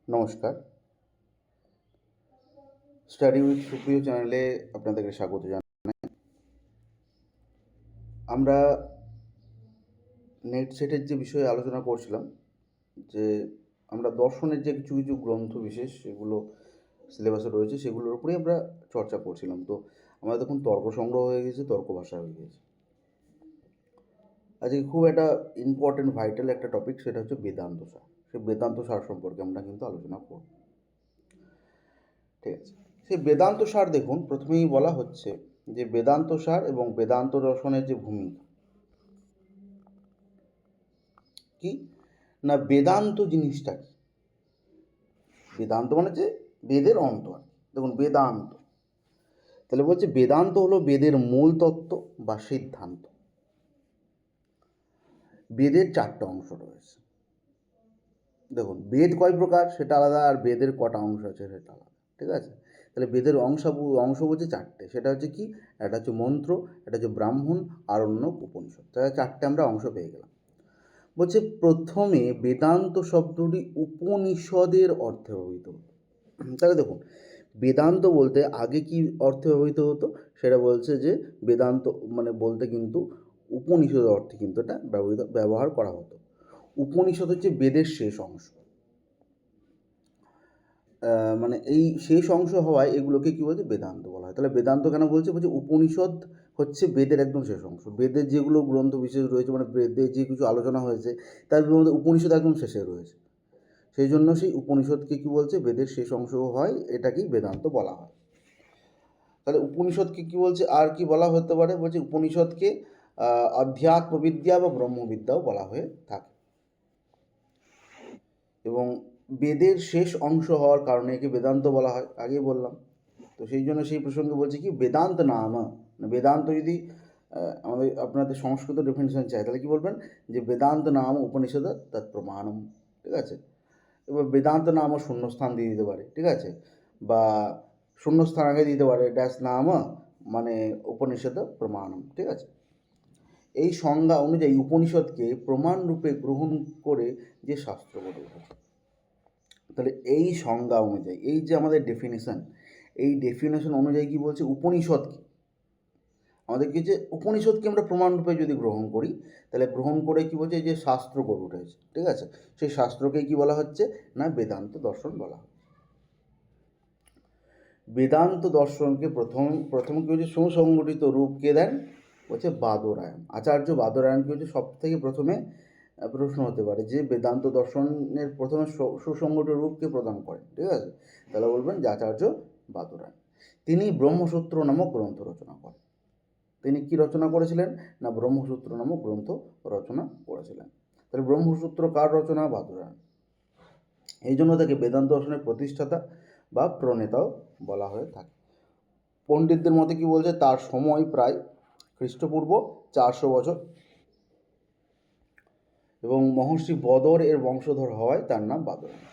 নমস্কার। Study with সুপ্রিয় চ্যানেলে আপনাদেরকে স্বাগত জানাই। আমরা নেট সেটের যে বিষয়ে আলোচনা করছিলাম, যে আমরা দর্শনের যে কিছু কিছু গ্রন্থ বিশেষ সেগুলো সিলেবাসে রয়েছে, সেগুলোর উপরেই আমরা চর্চা করছিলাম। তো আমাদের দেখুন তর্ক সংগ্রহ হয়ে গেছে, তর্ক ভাষা হয়ে গেছে। আজকে খুব একটা ইম্পর্টেন্ট ভাইটাল একটা টপিক, সেটা হচ্ছে বেদান্ত সার। সেই বেদান্ত সার সম্পর্কে আমরা কিন্তু আলোচনা করব। ঠিক আছে, সেই বেদান্ত সার দেখুন, প্রথমেই বলা হচ্ছে যে বেদান্ত সার এবং বেদান্ত দর্শনের যে ভূমিকা কি না, বেদান্ত জিনিসটা কি? বেদান্ত মানে যে বেদের অন্ত আর কি। দেখুন বেদান্ত, তাহলে বলছে বেদান্ত হলো বেদের মূল তত্ত্ব বা সিদ্ধান্ত। বেদের চারটা অংশ রয়েছে। দেখুন বেদ কয় প্রকার সেটা আলাদা, আর বেদের কটা অংশ আছে সেটা আলাদা। ঠিক আছে, তাহলে বেদের অংশ বলছে চারটে। সেটা হচ্ছে কি, একটা হচ্ছে মন্ত্র, একটা হচ্ছে ব্রাহ্মণ, আরণ্যক, উপনিষদ। তাহলে চারটে আমরা অংশ পেয়ে গেলাম। বলছে প্রথমে বেদান্ত শব্দটি উপনিষদের অর্থে ব্যবহৃত হতো। তাহলে দেখুন বেদান্ত বলতে আগে কি অর্থে ব্যবহৃত হতো, সেটা বলছে যে বেদান্ত মানে বলতে কিন্তু উপনিষদের অর্থে কিন্তু এটা ব্যবহার করা হতো। উপনিষদ হচ্ছে বেদের শেষ অংশ। মানে এই শেষ অংশ হওয়ায় এগুলোকে কী বলছে, বেদান্ত বলা হয়। তাহলে বেদান্ত কেন বলছে, বলছে উপনিষদ হচ্ছে বেদের একদম শেষ অংশ। বেদের যেগুলো গ্রন্থ বিশেষ রয়েছে, মানে বেদে যে কিছু আলোচনা হয়েছে তার মধ্যে উপনিষদ একদম শেষে রয়েছে। সেই জন্য সেই উপনিষদকে কী বলছে, বেদের শেষ অংশ হয়, এটাকেই বেদান্ত বলা হয়। তাহলে উপনিষদকে কী বলছে, আর কি বলা হতে পারে, বলছে উপনিষদকে অধ্যাত্মবিদ্যা বা ব্রহ্মবিদ্যাও বলা হয়ে থাকে। এবং বেদের শেষ অংশ হওয়ার কারণে একে বেদান্ত বলা হয়, আগেই বললাম। তো সেই জন্য সেই প্রসঙ্গে বলছি কি, বেদান্ত নাম, বেদান্ত যদি আমাদের আপনাদের সংস্কৃত ডেফিনেশন চাই, তাহলে কি বলবেন, যে বেদান্ত নাম উপনিষদ তৎ প্রমাণম। ঠিক আছে, এবার বেদান্ত নাম শূন্যস্থান দিয়ে দিতে পারে। ঠিক আছে, বা শূন্যস্থান আগে দিতে পারে ড্যাশ নাম, মানে উপনিষদ প্রমাণম। ঠিক আছে, এই সংজ্ঞা অনুযায়ী উপনিষদকে প্রমাণ রূপে গ্রহণ করে যে শাস্ত্র গড়ে উঠেছে। তাহলে এই সংজ্ঞা অনুযায়ী, এই যে আমাদের ডেফিনেশন, এই ডেফিনেশন অনুযায়ী কি বলছে, উপনিষদকে আমাদেরকে যে উপনিষদকে আমরা প্রমাণরূপে যদি গ্রহণ করি, তাহলে গ্রহণ করে কি বলছে, যে শাস্ত্র গড়ে উঠেছে। ঠিক আছে, সেই শাস্ত্রকে কি বলা হচ্ছে না, বেদান্ত দর্শন বলা হচ্ছে। বেদান্ত দর্শনকে প্রথম কি হচ্ছে, সুসংগঠিত রূপ কে দেন, বলছে বাদরায়ণ। আচার্য বাদরায়ণ কি হচ্ছে, সব থেকে প্রথমে প্রশ্ন হতে পারে যে বেদান্ত দর্শনের প্রথমে সুসংগঠিত রূপকে প্রদান করেন। ঠিক আছে, তাহলে বলবেন যে আচার্য বাদরায়ণ। তিনি ব্রহ্মসূত্র নামক গ্রন্থ রচনা করেন। তিনি কি রচনা করেছিলেন না, ব্রহ্মসূত্র নামক গ্রন্থ রচনা করেছিলেন। তাহলে ব্রহ্মসূত্র কার রচনা, বাদরায়ণ। এই জন্য তাকে বেদান্ত দর্শনের প্রতিষ্ঠাতা বা প্রণেতাও বলা হয়ে থাকে। পণ্ডিতদের মতে কি বলছে, তার সময় প্রায় খ্রিস্টপূর্ব 400 বছর, এবং মহর্ষি বদর এর বংশধর হওয়ায় তার নাম বাদরায়ণ।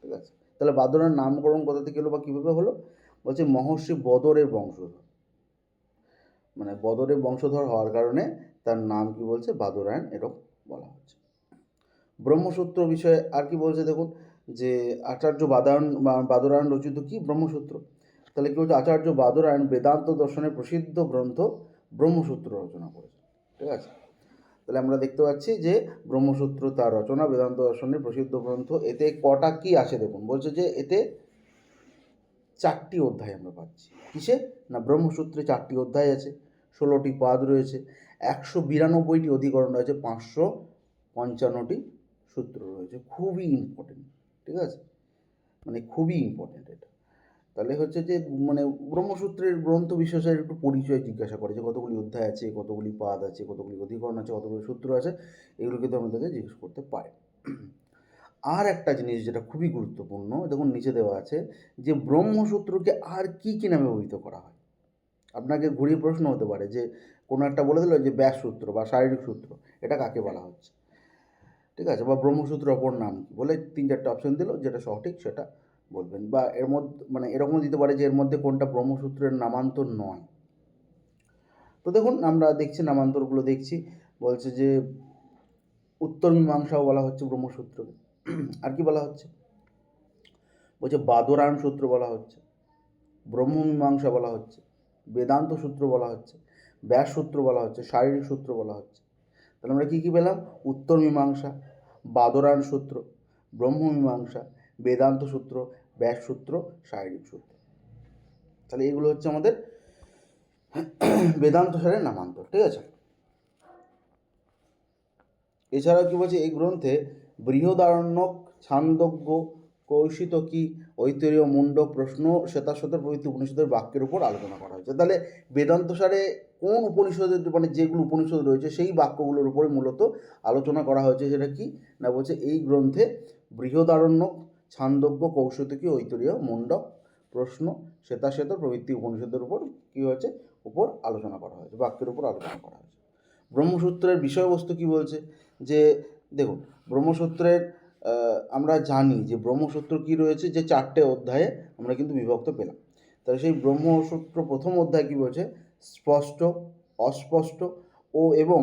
ঠিক আছে, তাহলে বাদরায়ণ নামকরণ কোথা থেকে হলো বা কীভাবে হলো, বলছে মহর্ষি বদরের বংশধর, মানে বদরের বংশধর হওয়ার কারণে তার নাম কি বলছে, বাদরায়ণ এরকম বলা হচ্ছে। ব্রহ্মসূত্র বিষয়ে আর কি বলছে দেখুন, যে আচার্য বাদরায়ণ রচিত কি ব্রহ্মসূত্র। তাহলে কি বলছে, আচার্য বাদরায়ণ বেদান্ত দর্শনের প্রসিদ্ধ গ্রন্থ ব্রহ্মসূত্র রচনা করেছে। ঠিক আছে, তাহলে আমরা দেখতে পাচ্ছি যে ব্রহ্মসূত্র তার রচনা, বেদান্ত দর্শনের প্রসিদ্ধ গ্রন্থ। এতে কটা কি আসে দেখুন, বলছে যে এতে 4টি অধ্যায় আমরা পাচ্ছি। কিসে না, ব্রহ্মসূত্রে 4টি অধ্যায় আছে, 16টি পাদ রয়েছে, 192টি অধিকরণ রয়েছে, 555টি সূত্র রয়েছে। খুবই ইম্পর্টেন্ট। ঠিক আছে, মানে খুবই ইম্পর্টেন্ট এটা। তাহলে হচ্ছে যে মানে ব্রহ্মসূত্রের গ্রন্থ বিশেষের একটু পরিচয় জিজ্ঞাসা করে, যে কতগুলি অধ্যায় আছে, কতগুলি পাদ আছে, কতগুলি অধিকরণ আছে, কতগুলি সূত্র আছে, এগুলো কিন্তু আমাদেরকে জিজ্ঞেস করতে পারে। আর একটা জিনিস যেটা খুবই গুরুত্বপূর্ণ, দেখুন নিচে দেওয়া আছে যে ব্রহ্মসূত্রকে আর কি কি নামে অভিহিত করা হয়। আপনাকে ঘুরিয়ে প্রশ্ন হতে পারে যে কোনো একটা বলে দিল যে ব্যাস সূত্র বা শারীরিক সূত্র, এটা কাকে বলা হচ্ছে। ঠিক আছে, বা ব্রহ্মসূত্র অপর নাম কি বলে 3-4টে অপশন দিল, যেটা সঠিক সেটা বলবেন। বা এর মধ্যে মানে এরকমও দিতে পারে যে এর মধ্যে কোনটা ব্রহ্মসূত্রের নামান্তর নয়। তো দেখুন আমরা দেখছি নামান্তরগুলো দেখছি, বলছে যে উত্তর মীমাংসাও বলা হচ্ছে ব্রহ্মসূত্রকে। আর কি বলা হচ্ছে, বলছে বাদরায়ণ সূত্র বলা হচ্ছে, ব্রহ্মমীমাংসা বলা হচ্ছে, বেদান্ত সূত্র বলা হচ্ছে, ব্যাস সূত্র বলা হচ্ছে, শারীরিক সূত্র বলা হচ্ছে। তাহলে আমরা কী কী পেলাম? উত্তর মীমাংসা, বাদরায়ণ সূত্র, ব্রহ্মমীমাংসা, বেদান্ত সূত্র, ব্যাস সূত্র, শারীরিক সূত্র। তাহলে এগুলো হচ্ছে আমাদের বেদান্ত সারের নামান্তর। ঠিক আছে। এছাড়াও কি বলছে, এই গ্রন্থে বৃহদারণ্যক, ছান্দোগ্য, কৌশিতকী, ঐতরীয়, মুন্ডক, প্রশ্ন, শ্বেতাশ্বতর প্রভৃতি উপনিষদের বাক্যের উপর আলোচনা করা হয়েছে। তাহলে বেদান্ত সারে কোন উপনিষদের, মানে যেগুলো উপনিষদ রয়েছে সেই বাক্যগুলোর উপরে মূলত আলোচনা করা হয়েছে। সেটা কি না বলছে, এই গ্রন্থে বৃহদারণ্যক, ছান্দোগ্য, কৌশিতকী, ঐতরীয়, মুন্ডক, প্রশ্ন, শ্বেতাশ্বত প্রভৃতি উপনিষদের উপর কী হয়েছে, উপর আলোচনা করা হয়েছে, বাক্যের উপর আলোচনা করা হয়েছে। ব্রহ্মসূত্রের বিষয়বস্তু কি বলছে, যে দেখুন ব্রহ্মসূত্রের আমরা জানি যে ব্রহ্মসূত্র কি রয়েছে, যে 4টে অধ্যায়ে আমরা কিন্তু বিভক্ত পেলাম। তাহলে সেই ব্রহ্মসূত্র প্রথম অধ্যায় কি বলছে, স্পষ্ট, অস্পষ্ট ও এবং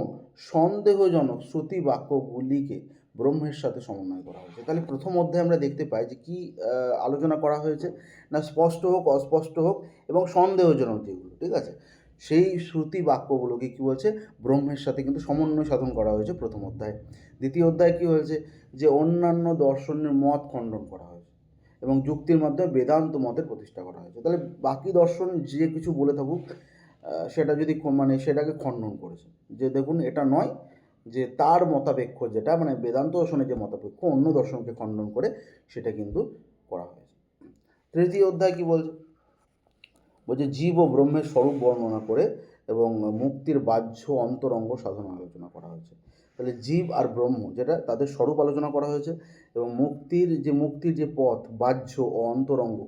সন্দেহজনক শ্রুতি বাক্যগুলিকে ব্রহ্মের সাথে সমন্বয় করা হয়েছে। তাহলে প্রথম অধ্যায়ে আমরা দেখতে পাই যে কি আলোচনা করা হয়েছে না, স্পষ্ট হোক, অস্পষ্ট হোক এবং সন্দেহজনক যেগুলো, ঠিক আছে, সেই শ্রুতি বাক্যগুলোকে কী বলছে, ব্রহ্মের সাথে কিন্তু সমন্বয় সাধন করা হয়েছে প্রথম অধ্যায়। দ্বিতীয় অধ্যায় কী হয়েছে, যে অন্যান্য দর্শনের মত খণ্ডন করা হয়েছে এবং যুক্তির মাধ্যমে বেদান্ত মতের প্রতিষ্ঠা করা হয়েছে। তাহলে বাকি দর্শন যে কিছু বলে থাকুক, সেটা যদি মানে সেটাকে খণ্ডন করেছে, যে দেখুন এটা নয়, যে তার মতাপেক্ষ যেটা মানে বেদান্ত দর্শনের যে মতাপেক্ষ অন্য দর্শনকে খণ্ডন করে সেটা কিন্তু করা হয়েছে। তৃতীয় অধ্যায় কি বলছে, বলছে জীব ও ব্রহ্মের স্বরূপ বর্ণনা করে এবং মুক্তির বাহ্য অন্তরঙ্গ সাধন আলোচনা করা হয়েছে। তাহলে জীব আর ব্রহ্ম যেটা, তাদের স্বরূপ আলোচনা করা হয়েছে এবং মুক্তির যে পথ, বাহ্য ও অন্তরঙ্গ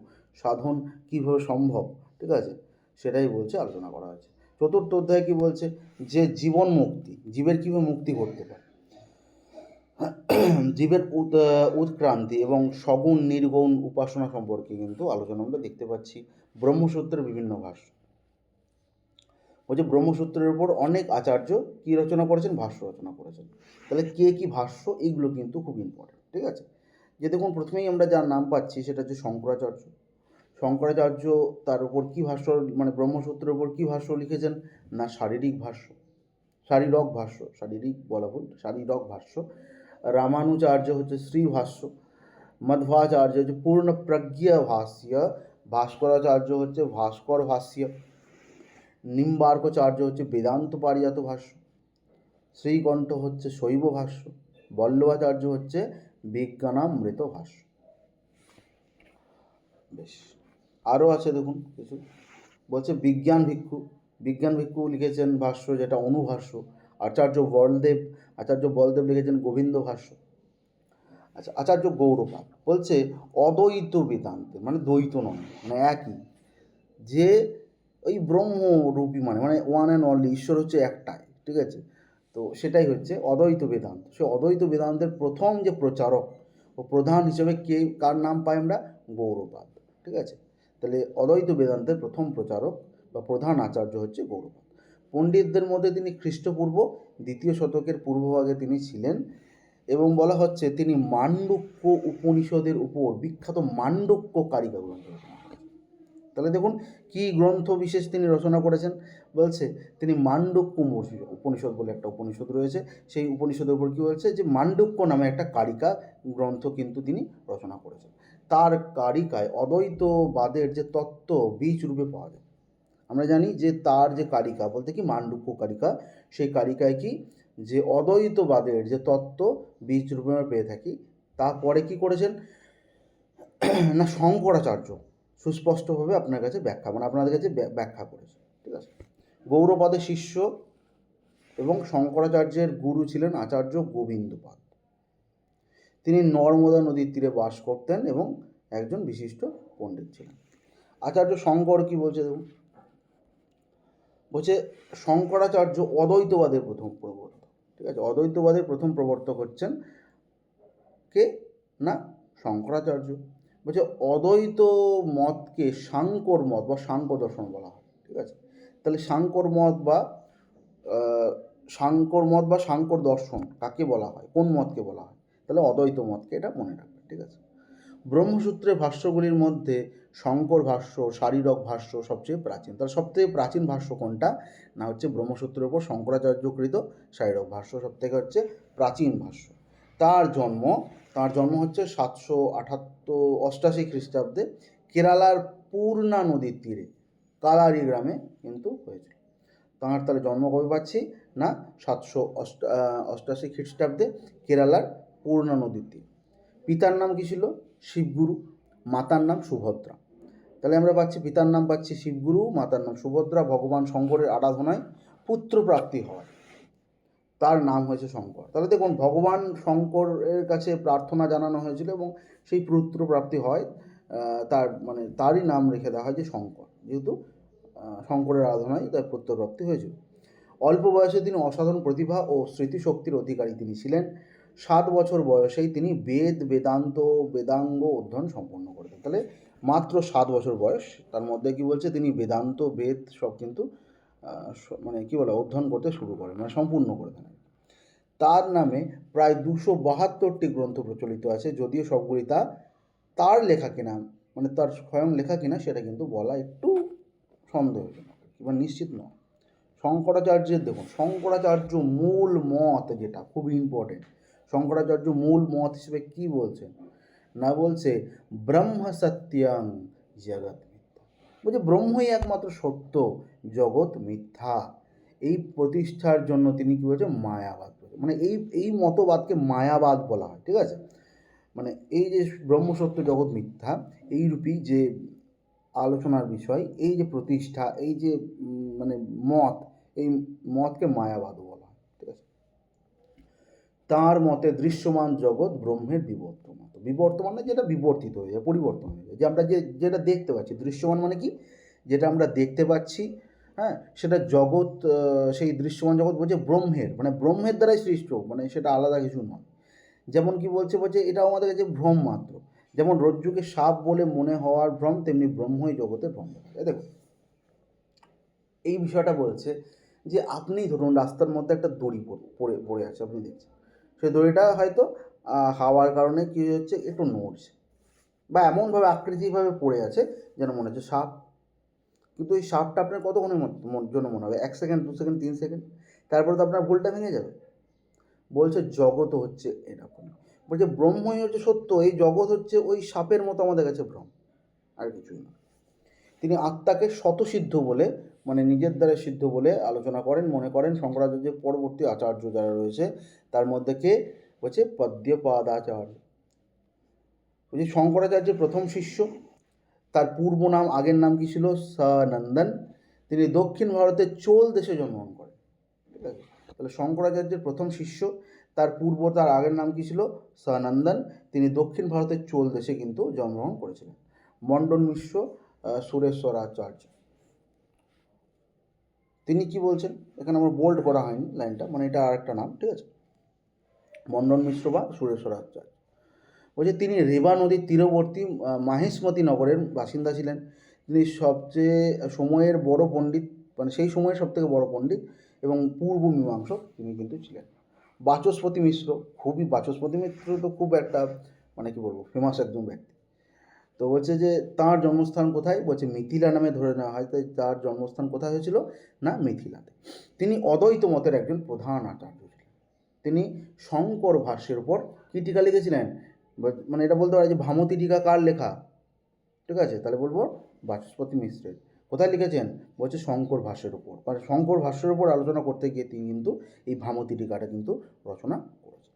সাধন কীভাবে সম্ভব, ঠিক আছে, সেটাই বলছে, আলোচনা করা হয়েছে। চতুর্থ অধ্যায় কি বলছে, যে জীবন মুক্তি, জীবের কীভাবে মুক্তি ঘটতে পারে, জীবের উৎক্রান্তি এবং সগুণ নির্গুণ উপাসনা সম্পর্কে কিন্তু আলোচনা আমরা দেখতে পাচ্ছি। ব্রহ্মসূত্রের বিভিন্ন ভাষ্য, বলছে ব্রহ্মসূত্রের উপর অনেক আচার্য কী রচনা করেছেন, ভাষ্য রচনা করেছেন। তাহলে কে কী ভাষ্য, এইগুলো কিন্তু খুব ইম্পর্টেন্ট। ঠিক আছে। যে দেখুন প্রথমেই আমরা যার নাম পাচ্ছি সেটা হচ্ছে শঙ্করাচার্য। শঙ্করাচার্য তার উপর কী ভাষ্য, মানে ব্রহ্মসূত্রের উপর কী ভাষ্য লিখেছেন না, শারীরিক ভাষ্য, শারীরক ভাষ্য। রামানুজাচার্য হচ্ছে শ্রীভাষ্য, মধ্বাচার্য হচ্ছে পূর্ণ প্রজ্ঞা ভাষ্য, ভাস্করাচার্য হচ্ছে ভাস্কর ভাষ্য, নিম্বার্কাচার্য হচ্ছে বেদান্ত পারিজাত ভাষ্য, শ্রীকণ্ঠ হচ্ছে শৈব ভাষ্য, বল্লভাচার্য হচ্ছে বিজ্ঞানামৃত ভাষ্য। বেশ, আরও আছে দেখুন কিছু, বলছে বিজ্ঞান ভিক্ষু লিখেছেন ভাষ্য, যেটা অনুভাষ্য। আচার্য বলদেব লিখেছেন গোবিন্দ ভাষ্য। আচ্ছা, আচার্য গৌড়পাদ বলছে অদ্বৈত বেদান্তে, মানে দ্বৈত নয়, মানে একই, যে ওই ব্রহ্মরূপী, মানে ওয়ান অ্যান্ড অনলি, ঈশ্বর হচ্ছে একটাই, ঠিক আছে। তো সেটাই হচ্ছে অদ্বৈত বেদান্ত। সে অদ্বৈত বেদান্তের প্রথম যে প্রচারক ও প্রধান হিসেবে কার নাম পাই আমরা, গৌড়পাদ, ঠিক আছে। তাহলে অদ্বৈত বেদান্তের প্রথম প্রচারক বা প্রধান আচার্য হচ্ছে গৌড়পাদ। পণ্ডিতদের মধ্যে তিনি খ্রিস্টপূর্ব 2য় শতকের পূর্বভাগে তিনি ছিলেন এবং বলা হচ্ছে তিনি মান্ডুক্য উপনিষদের উপর বিখ্যাত মান্ডুক্য কারিকা গ্রন্থ রচনা করেছেন। তাহলে দেখুন কি গ্রন্থ বিশেষ তিনি রচনা করেছেন, বলছে তিনি মান্ডুক্য উপনিষদ বলে একটা উপনিষদ রয়েছে, সেই উপনিষদের উপর কী বলছে, যে মান্ডুক্য নামে একটা কারিকা গ্রন্থ কিন্তু তিনি রচনা করেছেন। তার কারিকায় অদ্বৈতবাদের যে তত্ত্ব বীজ রূপে পাওয়া যায়। আমরা জানি যে তার যে কারিকা বলতে কি মান্ডুক্য কারিকা, সেই কারিকায় কি যে অদ্বৈতবাদের যে তত্ত্ব বীজ রূপে আমরা পেয়ে থাকি। তারপরে কি করেছেন না, শঙ্করাচার্য সুস্পষ্টভাবে আপনার কাছে আপনাদের কাছে ব্যাখ্যা করেছে, ঠিক আছে। গৌড়পাদের শিষ্য এবং শঙ্করাচার্যের গুরু ছিলেন আচার্য গোবিন্দপাদ। তিনি নর্মদা নদীর তীরে বাস করতেন এবং একজন বিশিষ্ট পণ্ডিত ছিলেন। আচার্য শঙ্কর কি বলছে দেখুন, বলছে শঙ্করাচার্য অদ্বৈতবাদের প্রথম প্রবর্তক, ঠিক আছে। অদ্বৈতবাদের প্রথম প্রবর্তক হচ্ছেন কে না, শঙ্করাচার্য। বলছে অদ্বৈত মতকে সাংকর মত বা সাংখ্য দর্শন বলা হয়, ঠিক আছে। তাহলে সাংকর মত বা সাংকর দর্শন কাকে বলা হয়, কোন মতকে বলা হয়, তাহলে অদ্বৈত মতকে, এটা মনে রাখবে, ঠিক আছে। ব্রহ্মসূত্রের ভাষ্যগুলির মধ্যে শঙ্কর ভাষ্য, শারীরক ভাষ্য সবচেয়ে প্রাচীন। তার সবথেকে প্রাচীন ভাষ্য কোনটা? না হচ্ছে ব্রহ্মসূত্রের উপর শঙ্করাচার্যকৃত শারীরক ভাষ্য সবথেকে হচ্ছে প্রাচীন ভাষ্য। তার জন্ম হচ্ছে 788 খ্রিস্টাব্দে কেরালার পূর্ণা নদীর তীরে কালারি গ্রামে কিন্তু হয়েছিল। তাহলে জন্ম কবে পাচ্ছি? না 788 খ্রিস্টাব্দে কেরালার পূর্ণা নদীর তীরে। পিতার নাম কী ছিল? শিবগুরু। মাতার নাম সুভদ্রা। তাহলে আমরা পাচ্ছি পিতার নাম পাচ্ছি শিবগুরু, মাতার নাম সুভদ্রা। ভগবান শঙ্করের আরাধনায় পুত্র প্রাপ্তি হয়, তার নাম হয়েছে শঙ্কর। তাহলে দেখুন, ভগবান শঙ্করের কাছে প্রার্থনা জানানো হয়েছিল এবং সেই পুত্র প্রাপ্তি হয়, তারই নাম রেখে দেওয়া হয় যে শঙ্কর, যেহেতু শঙ্করের আরাধনায় তার পুত্রপ্রাপ্তি হয়েছিল। অল্প বয়সে তিনি অসাধারণ প্রতিভা ও স্মৃতিশক্তির অধিকারী তিনি ছিলেন। 7 বছর বয়সেই তিনি বেদাঙ্গ অধ্যয়ন সম্পন্ন করতেন। তাহলে মাত্র 7 বছর বয়স, তার মধ্যে কি বলছে? তিনি বেদান্ত, বেদ সব কিন্তু অধ্যয়ন করতে শুরু করেন, সম্পূর্ণ করে দেন। তার নামে প্রায় 272টি গ্রন্থ প্রচলিত আছে, যদিও সবগুলি তার লেখা কিনা, তার স্বয়ং লেখা কিনা সেটা কিন্তু বলা একটু সন্দেহজনক, কিংবা নিশ্চিত নয়। শঙ্করাচার্যের দেখুন, শঙ্করাচার্য মূল মত, যেটা খুব ইম্পর্টেন্ট, শঙ্করাচার্য মূল মত হিসেবে কি বলছেন? না বলছে ব্রহ্ম সত্যং জগৎ মিথ্যা। বলছে ব্রহ্মই একমাত্র সত্য, জগৎ মিথ্যা। এই প্রতিষ্ঠার জন্য তিনি কি বলছে? মায়াবাদ। এই মতবাদকে মায়াবাদ বলা হয়, ঠিক আছে? এই যে ব্রহ্ম সত্য জগৎ মিথ্যা, এইরূপী যে আলোচনার বিষয়, এই যে প্রতিষ্ঠা, এই যে মত, এই মতকে মায়াবাদ বলা হয়, ঠিক আছে? তার মতে দৃশ্যমান জগৎ ব্রহ্মের বিবর্তমান। বিবর্তমান না, যেটা বিবর্তিত হয়ে যায়, পরিবর্তন হয়ে যায়, যে আমরা যেটা দেখতে পাচ্ছি। দৃশ্যমান মানে কি? যেটা আমরা দেখতে পাচ্ছি, হ্যাঁ, সেটা জগৎ, সেই দৃশ্যমান জগৎ বলছে ব্রহ্মের, ব্রহ্মের দ্বারাই সৃষ্ট, সেটা আলাদা কিছু নয়। যেমন কি বলছে এটাও আমাদের কাছে ভ্রম মাত্র। যেমন রজ্জুকে সাপ বলে মনে হওয়ার ভ্রম, তেমনি ব্রহ্মই জগতের ভ্রম। দেখো, এই বিষয়টা বলছে যে আপনি ধরুন রাস্তার মধ্যে একটা দড়ি পড়ে আছে, আপনি দেখছেন সেই দড়িটা হয়তো হাওয়ার কারণে কী হচ্ছে, একটু নড়ছে, বা এমনভাবে আকৃতিভাবে পড়ে আছে যেন মনে হচ্ছে সাপ। কিন্তু এই সাপটা আপনার কতক্ষণের জন্য মনে হবে? 1 সেকেন্ড, 2 সেকেন্ড, 3 সেকেন্ড, তারপরে তো আপনার ভুলটা ভেঙে যাবে। বলছে জগৎ হচ্ছে এরকম। বলছে ব্রহ্মই হচ্ছে সত্য, এই জগৎ হচ্ছে ওই সাপের মতো আমাদের কাছে ভ্রম, আর কিছুই না। তিনি আত্মাকে স্বতঃসিদ্ধ বলে, নিজের দ্বারা সিদ্ধ বলে আলোচনা করেন, মনে করেন। শঙ্করাচার্যের পরবর্তী আচার্য যারা রয়েছে তার মধ্যে কে বলছে? পদ্মপাদাচার্য। বলছি শঙ্করাচার্যের প্রথম শিষ্য, তার পূর্ব নাম, আগের নাম কি ছিল? সনন্দন। তিনি দক্ষিণ ভারতের চোল দেশে জন্মগ্রহণ করেন, ঠিক আছে? তাহলে শঙ্করাচার্যের প্রথম শিষ্য, তার আগের নাম কি ছিল? সনন্দন। তিনি দক্ষিণ ভারতের চোল দেশে কিন্তু জন্মগ্রহণ করেছিলেন। মণ্ডন মিশ্র সুরেশ্বরাচার্য, তিনি কি বলছেন? এখানে আমার বোল্ড করা হয়নি লাইনটা, এটা আর একটা নাম, ঠিক আছে? মণ্ডন মিশ্র বা সুরেশ্বরাচার্য। বলছে তিনি রেবা নদীর তীরবর্তী মাহেশমতি নগরের বাসিন্দা ছিলেন। তিনি সবচেয়ে সময়ের বড় পণ্ডিত, সেই সময়ের সবথেকে বড় পণ্ডিত এবং পূর্ব মীমাংসক তিনি কিন্তু ছিলেন। বাচস্পতি মিশ্র, বাচস্পতি মিশ্র তো খুব একটা ফেমাস একজন ব্যক্তি। তো বলছে যে তাঁর জন্মস্থান কোথায়? বলছে মিথিলা নামে ধরে নেওয়া হয়। তাই তার জন্মস্থান কোথায় হয়েছিল? না মিথিলাতে। তিনি অদ্বৈত মতের একজন প্রধান আচার্য ছিলেন। তিনি শঙ্কর ভাষ্যের উপর কী টিকা লিখেছিলেন? এটা বলতে পারে যে ভামতী টিকা কার লেখা? ঠিক আছে, তাহলে বলবো বাচস্পতি মিশ্রের। কোথায় লিখেছেন? বলছে শঙ্কর ভাষ্যের উপর। শঙ্কর ভাষ্যের উপর আলোচনা করতে গিয়ে তিনি কিন্তু এই ভামতী টিকাটা কিন্তু রচনা করেছেন।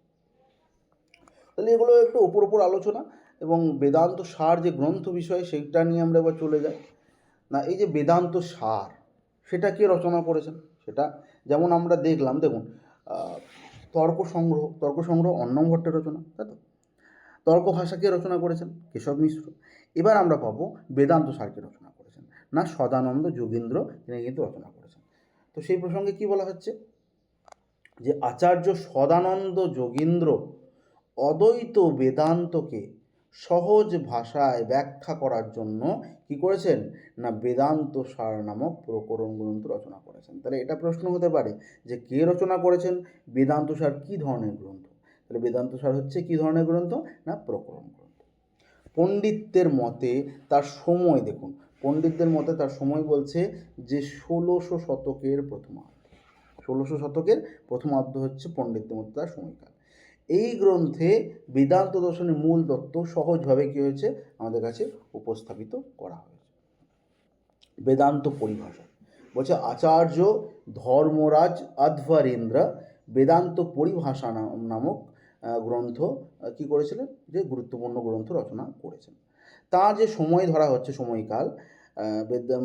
তাহলে এগুলো একটু ওপর আলোচনা, এবং বেদান্ত সার যে গ্রন্থ বিষয় সেটা নিয়ে আমরা এবার চলে যাই। না, এই যে বেদান্ত সার, সেটা কে রচনা করেছেন? সেটা যেমন আমরা দেখলাম, দেখুন তর্ক সংগ্রহ অন্নম ভট্টের রচনা, তাই তো? তর্ক ভাষা কে রচনা করেছেন? কেশব মিশ্র। এবার আমরা পাবো বেদান্ত সারকে রচনা করেছেন না সদানন্দ যোগীন্দ্র, তিনি কিন্তু রচনা করেছেন। তো সেই প্রসঙ্গে কি বলা হচ্ছে? যে আচার্য সদানন্দ যোগীন্দ্র অদ্বৈত বেদান্তকে সহজ ভাষায় ব্যাখ্যা করার জন্য কি করেছেন? না বেদান্ত সার নামক প্রকরণ গ্রন্থ রচনা করেছেন। তাহলে এটা প্রশ্ন হতে পারে যে কে রচনা করেছেন? বেদান্ত সার কী ধরনের গ্রন্থ? তাহলে বেদান্ত সার হচ্ছে কী ধরনের গ্রন্থ? না প্রকরণ গ্রন্থ। পণ্ডিতদের মতে তার সময়, দেখুন পণ্ডিতদের মতে তার সময় বলছে যে 1600 শতকের প্রথমার্ধ। 1600 শতকের প্রথমার্ধ হচ্ছে পণ্ডিতদের মতে তার সময়কাল। এই গ্রন্থে বেদান্ত দর্শনের মূল তত্ত্ব সহজভাবে কী হয়েছে আমাদের কাছে উপস্থাপিত করা হয়েছে। বেদান্ত পরিভাষা বলছে আচার্য ধর্মরাজ অধ্বরেন্দ্র বেদান্ত পরিভাষা নামক গ্রন্থ কি করেছিলেন, যে গুরুত্বপূর্ণ গ্রন্থ রচনা করেছেন। তার যে সময় ধরা হচ্ছে সময়কাল,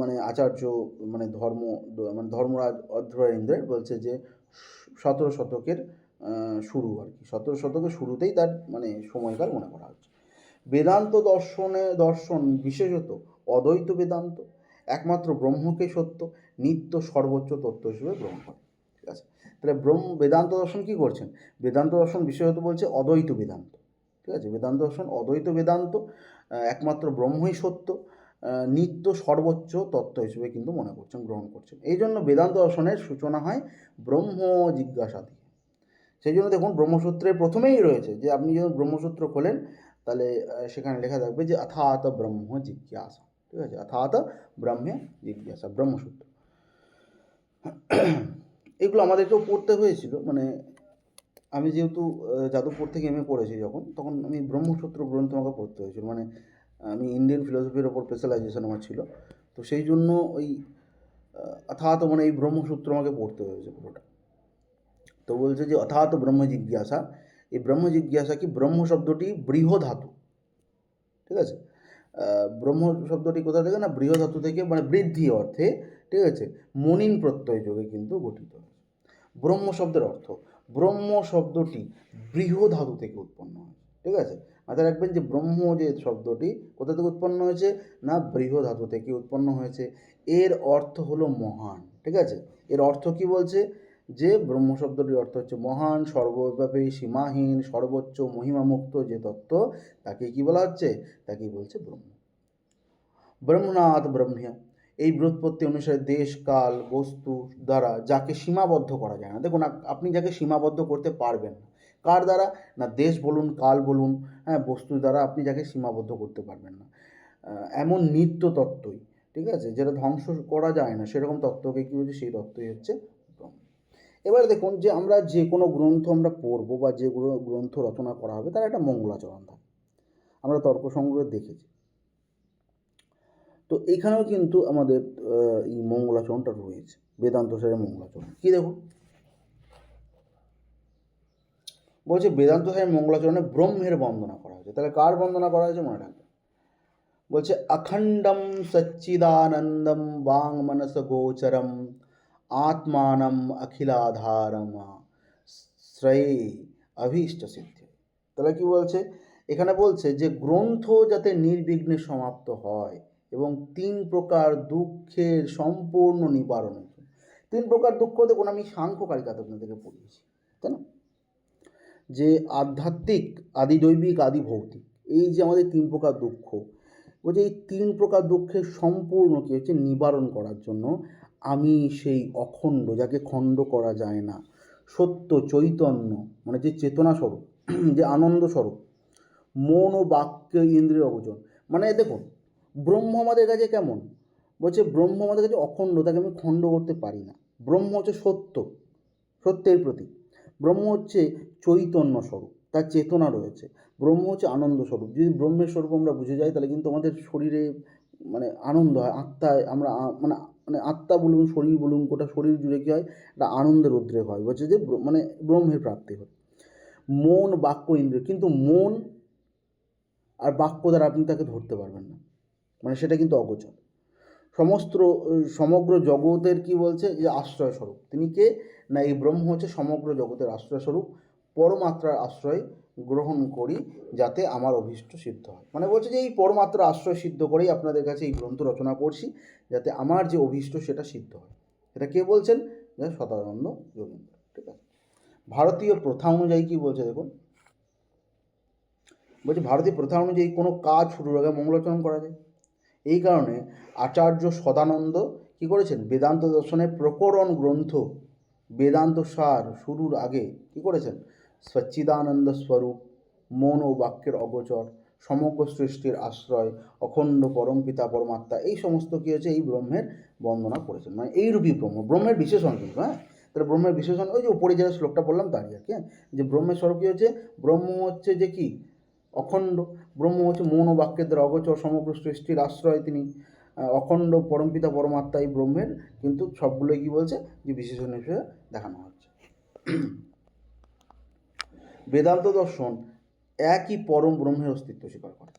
মানে আচার্য মানে ধর্মরাজ অধ্বরেন্দ্রের বলছে যে 17 শতকের শুরু আর কি, 17 শতকের শুরুতেই তার মানে সময়কাল মনে করা হচ্ছে। বেদান্ত দর্শন বিশেষত অদ্বৈত বেদান্ত একমাত্র ব্রহ্মকে সত্য নিত্য সর্বোচ্চ তত্ত্ব হিসেবে গ্রহণ করে। ঠিক আছে, তাহলে বেদান্ত দর্শন কী করছেন, বেদান্ত দর্শন বিশেষত বলছে অদ্বৈত বেদান্ত। ঠিক আছে, বেদান্ত দর্শন অদ্বৈত বেদান্ত একমাত্র ব্রহ্মই সত্য নিত্য সর্বোচ্চ তত্ত্ব হিসেবে কিন্তু মনে করছেন, গ্রহণ করছেন। এই জন্য বেদান্ত দর্শনের সূচনা হয় ব্রহ্ম জিজ্ঞাসা দিয়ে। সেই জন্য দেখুন ব্রহ্মসূত্রের প্রথমেই রয়েছে যে আপনি যখন ব্রহ্মসূত্র খোলেন তাহলে সেখানে লেখা থাকবে যে অথাত ব্রহ্ম জিজ্ঞাসা। ঠিক আছে, অথাত ব্রহ্মে জিজ্ঞাসা, ব্রহ্মসূত্র। এগুলো আমাদেরকেও পড়তে হয়েছিল, মানে আমি যেহেতু যাদবপুর থেকে এমএ পড়েছি যখন, তখন আমি ব্রহ্মসূত্র গ্রন্থ আমাকে পড়তে হয়েছিল। মানে আমি ইন্ডিয়ান ফিলোসফির ওপর স্পেশালাইজেশন আমার ছিল, তো সেই জন্য ওই অথাত মানে এই ব্রহ্মসূত্র আমাকে পড়তে হয়েছে পুরোটা। তো বলছে যে অথাত ব্রহ্ম জিজ্ঞাসা, এই ব্রহ্ম জিজ্ঞাসা কি, ব্রহ্ম শব্দটি বৃহধাতু। ঠিক আছে, ব্রহ্ম শব্দটি কোথা থেকে না, বৃহধাতু থেকে, মানে বৃদ্ধি অর্থে, ঠিক আছে, মনিন প্রত্যয় যোগে কিন্তু গঠিত। ব্রহ্ম শব্দের অর্থ, ব্রহ্ম শব্দটি বৃহধাতু থেকে উৎপন্ন হয়। ঠিক আছে, মাথায় রাখবেন যে ব্রহ্ম যে শব্দটি কোথা থেকে উৎপন্ন হয়েছে না, বৃহধাতু থেকে উৎপন্ন হয়েছে। এর অর্থ হলো মহান। ঠিক আছে, এর অর্থ কি বলছে, যে ব্রহ্ম শব্দটির অর্থ হচ্ছে মহান, সর্বব্যাপী, সীমাহীন, সর্বোচ্চ, মহিমামুক্ত যে তত্ত্ব, তাকে কি বলা হচ্ছে, তাকেই বলছে ব্রহ্ম। ব্রহ্মনাথ ব্রহ্মিয়া, এই ব্যুৎপত্তি অনুসারে দেশ কাল বস্তু দ্বারা যাকে সীমাবদ্ধ করা যায় না। দেখুন আপনি যাকে সীমাবদ্ধ করতে পারবেন না, কার দ্বারা না, দেশ বলুন, কাল বলুন, হ্যাঁ, বস্তুর দ্বারা আপনি যাকে সীমাবদ্ধ করতে পারবেন না, এমন নিত্য তত্ত্বই, ঠিক আছে, যেটা ধ্বংস করা যায় না, সেরকম তত্ত্বকে কী বলছে, সেই তত্ত্বই হচ্ছে ব্রহ্ম। এবারে দেখুন যে আমরা যে কোনো গ্রন্থ আমরা পড়বো বা যে গ্রন্থ রচনা করা হবে তার একটা মঙ্গলাচরণ থাকে, আমরা তর্ক সংগ্রহে দেখেছি। তো এখানেও কিন্তু আমাদের এই মঙ্গলাচরণটা রয়েছে, বেদান্ত সাহেবের মঙ্গলাচরণ। কি দেখুন বলছে, বেদান্ত সাহেবের মঙ্গলাচরণে ব্রহ্মের বন্দনা করা হয়েছে। তাহলে কার বন্দনা করা হয়েছে মনে রাখবেন, বলছে অখণ্ডম সচ্চিদানন্দম বাং মনস গোচরম আত্মানম অখিলাধারম শ্রেয় অভীষ্ট সিদ্ধি। তাহলে কি বলছে, এখানে বলছে যে গ্রন্থ যাতে নির্বিঘ্নে সমাপ্ত হয় এবং 3 প্রকার দুঃখের সম্পূর্ণ নিবারণ হয়েছে। 3 প্রকার দুঃখ দেখুন, আমি সাংখ্য কারিকাতে আপনাদেরকে পড়িয়েছি, তাই না, যে আধ্যাত্মিক, আদি দৈবিক, আদি ভৌতিক, এই যে আমাদের 3 প্রকার দুঃখ, বলছে এই 3 প্রকার দুঃখের সম্পূর্ণ কী হচ্ছে নিবারণ করার জন্য আমি সেই অখণ্ড, যাকে খণ্ড করা যায় না, সত্য চৈতন্য, মানে যে চেতনা স্বরূপ, যে আনন্দ স্বরূপ, মন ও বাক্য ইন্দ্রিয় অগোচর। মানে দেখুন ব্রহ্ম আমাদের কাছে কেমন, বলছে ব্রহ্ম আমাদের কাছে অখণ্ড, তাকে আমি খণ্ড করতে পারি না। ব্রহ্ম হচ্ছে সত্য, সত্যের প্রতীক। ব্রহ্ম হচ্ছে চৈতন্য স্বরূপ, তার চেতনা রয়েছে। ব্রহ্ম হচ্ছে আনন্দ স্বরূপ। যদি ব্রহ্মের স্বরূপ আমরা বুঝে যাই তাহলে কিন্তু আমাদের শরীরে মানে আনন্দ হয়, আত্মায় আমরা মানে মানে আত্মা বলুন, শরীর বলুন, গোটা শরীর জুড়ে কী হয়, একটা আনন্দের উদ্রেক হয়, বলছে যে মানে ব্রহ্মের প্রাপ্তি হয়। মন বাক্য ইন্দ্রিয়, কিন্তু মন আর বাক্য দ্বারা আপনি তাকে ধরতে পারবেন না, মানে সেটা কিন্তু অগোচর। সমগ্র জগতের কি বলছে, যে আশ্রয় স্বরূপ। তিনি কে না, এই ব্রহ্ম হচ্ছে সমগ্র জগতের আশ্রয় স্বরূপ। পরমাত্রার আশ্রয় গ্রহণ করি যাতে আমার অভীষ্ট সিদ্ধ হয়। মানে বলছে যে এই পরমাত্রার আশ্রয় সিদ্ধ করেই আপনাদের কাছে এই গ্রন্থ রচনা করছি, যাতে আমার যে অভীষ্ট সেটা সিদ্ধ হয়। এটা কে বলছেন, যে সদানন্দ যোগীন্দ্র। ঠিক আছে, ভারতীয় প্রথা অনুযায়ী কি বলছে দেখুন, বলছে ভারতীয় প্রথা অনুযায়ী কোনো কাজ শুরুর আগে মঙ্গলাচরণ করা যায়। এই কারণে আচার্য সদানন্দ কী করেছেন, বেদান্ত দর্শনের প্রকরণ গ্রন্থ বেদান্ত সার শুরুর আগে কী করেছেন, সচ্চিদানন্দ স্বরূপ, মন ও বাক্যের অগোচর, সমগ্র সৃষ্টির আশ্রয়, অখণ্ড পরম পিতা পরমাত্মা, এই সমস্ত কী হচ্ছে এই ব্রহ্মের বন্দনা করেছেন। মানে এইরূপী ব্রহ্ম, ব্রহ্মের বিশেষণ কিন্তু, হ্যাঁ। তাহলে ব্রহ্মের বিশেষণ ওই যে উপরে যে শ্লোকটা বললাম তারই আর কি, হ্যাঁ, যে ব্রহ্মের স্বরূপ কী হচ্ছে, ব্রহ্ম হচ্ছে যে কি অখণ্ড, ব্রহ্ম হচ্ছে মৌন বাক্যের দ্বারা অগোচর, সমগ্র সৃষ্টির আশ্রয় তিনি, অখণ্ড পরমপিতা পরমাত্মা, এই ব্রহ্মের কিন্তু সবগুলোই কি বলছে যে বিশেষণ হিসেবে দেখানো হচ্ছে। বেদান্ত দর্শন একই পরম ব্রহ্মের অস্তিত্ব স্বীকার করে,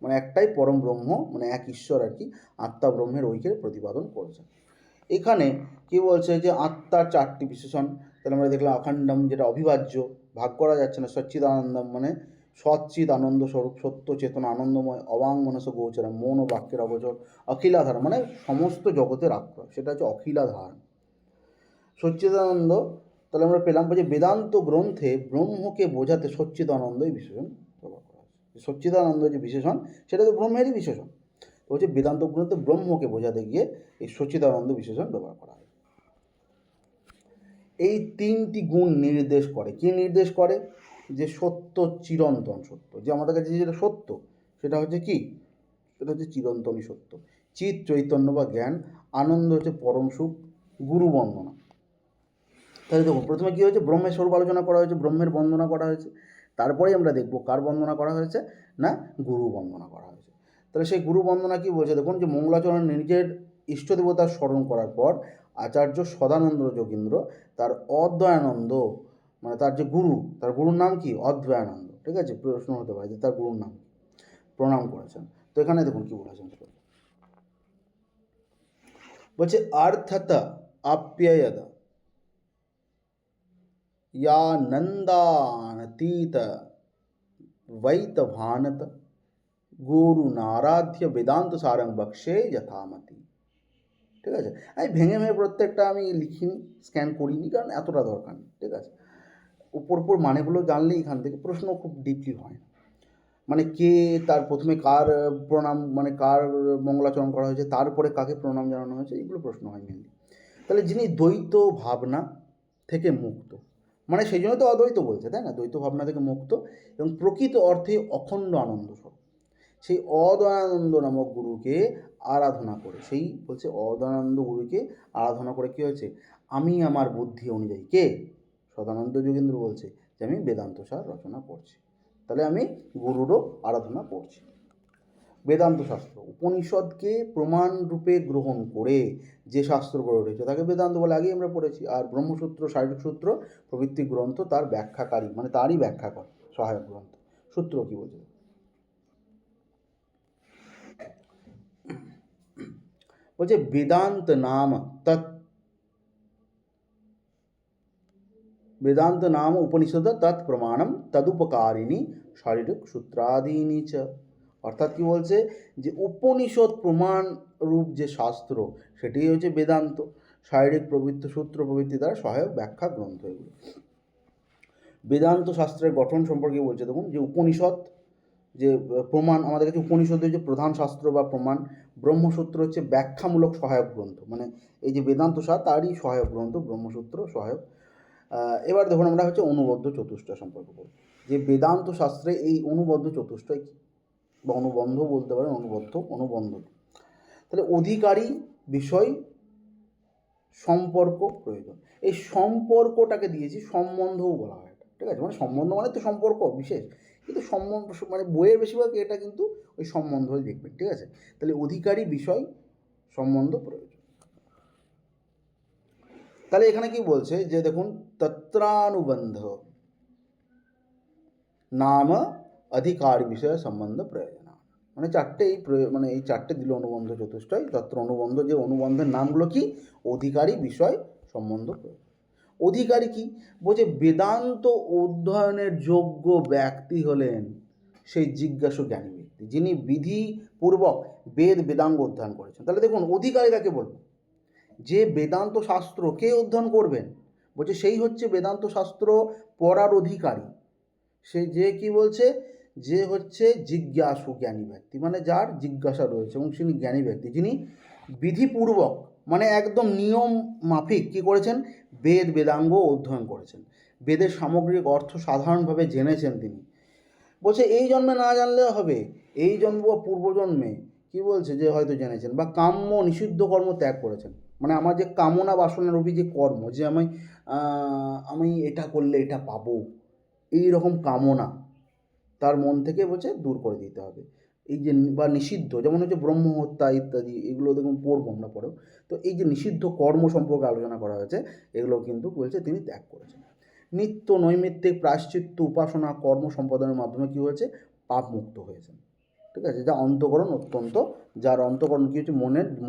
মানে একটাই পরম ব্রহ্ম, মানে এক ঈশ্বর আর কি, আত্মা ব্রহ্মের ঐক্যের প্রতিপাদন করেছে। এখানে কি বলছে যে আত্মার চারটি বিশেষণ, তাহলে আমরা দেখলাম অখণ্ডম, যেটা অবিভাজ্য, ভাগ করা যাচ্ছে না, সচ্চিদানন্দম মানে সচ্চিদ আনন্দ স্বরূপ, সত্য চেতনা আনন্দময়, অবাং মনস গোচরম, মন ও বাক্যের অগোচর, অখিলাধার মানে সমস্ত জগতের আক্রয়, সেটা হচ্ছে অখিলাধার। সচ্চিদানন্দ, তাহলে আমরা পেলাম যে বেদান্ত গ্রন্থে ব্রহ্মকে বোঝাতে সচ্চিদানন্দ এই বিশেষণ ব্যবহার করা হয়েছে। সচ্চিদানন্দ যে বিশেষণ সেটা তো ব্রহ্মেরই বিশেষণ, তো হচ্ছে বেদান্ত গ্রন্থে ব্রহ্মকে বোঝাতে গিয়ে এই সচ্চিদানন্দ বিশেষণ ব্যবহার করা হয়। এই তিনটি গুণ নির্দেশ করে, কি নির্দেশ করে, যে সত্য চিরন্তন সত্য, যে আমাদের কাছে যেটা সত্য সেটা হচ্ছে কি, সেটা হচ্ছে চিরন্তনই সত্য, চিৎ চৈতন্য বা জ্ঞান, আনন্দ হচ্ছে পরম সুখ, গুরু বন্দনা। তাহলে দেখুন প্রথমে কী হয়েছে, ব্রহ্মের স্বরূপ আলোচনা করা হয়েছে, ব্রহ্মের বন্দনা করা হয়েছে, তারপরেই আমরা দেখব কার বন্দনা করা হয়েছে না, গুরু বন্দনা করা হয়েছে। তাহলে সেই গুরু বন্দনা কী বলছে দেখুন, যে মঙ্গলাচরণ নিজের ইষ্ট দেবতার স্মরণ করার পর আচার্য সদানন্দ যোগীন্দ্র তার অদ্বয়ানন্দ, মানে তার যে গুরু, তার গুরুর নাম কি অদ্বয়ানন্দ, ঠিক আছে, প্রশ্ন হতে পারে যে তার গুরুর নাম, প্রণাম করেছেন। তো এখানে দেখুন কি বলেছেন, বলছে অর্থত আপ্যায়দ या नंदानतीत वैत भानत गुरु नाराध्य वेदांत सारंग बक्षे यथामति। ঠিক আছে, আমি ভেঙে ভেঙে প্রত্যেকটা আমি লিখিনি, স্ক্যান করিনি, কারণ এতটা দরকার নেই, ঠিক আছে। উপর মানেগুলো জানলে এখান থেকে প্রশ্ন খুব ডিপলি হয়, মানে কে তার প্রথমে কার প্রণাম, মানে কার মঙ্গলাচরণ করা হয়েছে, তারপরে কাকে প্রণাম জানানো হয়েছে, এগুলো প্রশ্ন হয় মেনলি। তাহলে যিনি দ্বৈত ভাবনা থেকে মুক্ত, মানে সেই জন্য তো অদ্বৈত বলছে, তাই না, দ্বৈত ভাবনা থেকে মুক্ত এবং প্রকৃত অর্থে অখণ্ড আনন্দ স্বরূপ, সেই অদয়ানন্দ নামক গুরুকে আরাধনা করে, সেই বলছে অদয়ানন্দ গুরুকে আরাধনা করে কী হয়েছে, আমি আমার বুদ্ধি অনুযায়ী, কে সদানন্দ যোগীন্দ্র বলছে যে আমি বেদান্ত সার রচনা করছি, তাহলে আমি গুরুরও আরাধনা করছি। বেদান্ত শাস্ত্র উপনিষদকে প্রমাণ রূপে গ্রহণ করে যে শাস্ত্র গড়ে উঠেছে তাকে বেদান্ত বলে, আগেই আমরা পড়েছি। আর ব্রহ্মসূত্র, শারীরিক সূত্র প্রভৃতি গ্রন্থ তার ব্যাখ্যাকারী, মানে তারই ব্যাখ্যা করে, সহায়ক গ্রন্থ। সূত্র কি বলছে, বলছে বেদান্ত নাম তৎ, वेदांत नाम उपनिषद तत्प्रमाणम तदुपकारिणी शारीरिक सूत्रादीनी च। অর্থাৎ কি বলছে, যে উপনিষদ প্রমাণ রূপ যে শাস্ত্র সেটি হচ্ছে বেদান্ত, শারীরিক প্রবৃত্তি সূত্র প্রবৃত্তি দ্বারা সহায়ক ব্যাখ্যা গ্রন্থ এগুলো। বেদান্ত শাস্ত্রের গঠন সম্পর্কে বলছে দেখুন, যে উপনিষদ যে প্রমাণ, আমাদের কাছে উপনিষদ হচ্ছে প্রধান শাস্ত্র বা প্রমাণ, ব্রহ্মসূত্র হচ্ছে ব্যাখ্যামূলক সহায়ক গ্রন্থ, মানে এই যে বেদান্ত শাস্ত্র তারই সহায়ক গ্রন্থ, ব্রহ্মসূত্র সহায়ক। এবার দেখুন আমরা হচ্ছে অনুবদ্ধ চতুষ্টয় সম্পর্কে বলব, যে বেদান্ত শাস্ত্রে এই অনুবদ্ধ চতুষ্টয় কী, বা অনুবন্ধ বলতে পারেন, অনুবন্ধ। তাহলে অধিকারী বিষয় সম্পর্ক প্রয়োজন, এই সম্পর্কটাকে দিয়েছি সম্বন্ধও বলা হয় এটা, ঠিক আছে, মানে সম্বন্ধ মানে তো সম্পর্ক বিশেষ, কিন্তু সম্বন্ধ মানে বইয়ের বেশিরভাগ এটা কিন্তু ওই সম্বন্ধই দেখবেন, ঠিক আছে। তাহলে অধিকারী বিষয় সম্বন্ধ প্রয়োজন। তাহলে এখানে কি বলছে, যে দেখুন তত্রানুবন্ধ নাম অধিকার বিষয় সম্বন্ধ প্রয়োজন, মানে চারটেই মানে এই চারটে দিল অনুবন্ধ চতুষ্টয়, তত্র অনুবন্ধ, যে অনুবন্ধের নামগুলো কি, অধিকারী বিষয় সম্বন্ধ প্রয়োজন। অধিকারী কি বলছে, বেদান্ত অধ্যয়নের যোগ্য ব্যক্তি হলেন সেই জিজ্ঞাসু জ্ঞানী ব্যক্তি, যিনি বিধিপূর্বক বেদাঙ্গ অধ্যয়ন করেছেন। তাহলে দেখুন অধিকারী কাকে বলবো, যে বেদান্ত শাস্ত্র কে অধ্যয়ন করবেন, বলছে সেই হচ্ছে বেদান্ত শাস্ত্র পড়ার অধিকারী, সে যে কি বলছে, যে হচ্ছে জিজ্ঞাসু জ্ঞানী ব্যক্তি, মানে যার জিজ্ঞাসা রয়েছে, এবং তিনি জ্ঞানী ব্যক্তি, যিনি বিধিপূর্বক মানে একদম নিয়ম মাফিক কী করেছেন, বেদাঙ্গ অধ্যয়ন করেছেন, বেদের সামগ্রিক অর্থ সাধারণভাবে জেনেছেন তিনি, বলছে এই জন্মে না জানলেও হবে, এই জন্ম বা পূর্বজন্মে কি বলছে যে হয়তো জেনেছেন, বা কাম্য নিষিদ্ধ কর্ম ত্যাগ করেছেন। মানে আমার যে কামনা বাসনারূপী যে কর্ম, যে আমি এটা করলে এটা পাবো, এই রকম কামনা তার মন থেকে বলছে দূর করে দিতে হবে। এই যে বা নিষিদ্ধ, যেমন হচ্ছে ব্রহ্ম হত্যা ইত্যাদি, এগুলো দেখুন পড়বো আমরা পরেও। তো এই যে নিষিদ্ধ কর্ম সম্পর্কে আলোচনা করা হয়েছে, এগুলো কিন্তু বলছে তিনি ত্যাগ করেছেন। নিত্য নৈমিত্তিক প্রায়শ্চিত্ত উপাসনা কর্ম সম্পাদনের মাধ্যমে কী হয়েছে, পাপ মুক্ত হয়েছেন। ঠিক আছে, যা অন্তঃকরণ অত্যন্ত, যার অন্তঃকরণ কী হচ্ছে,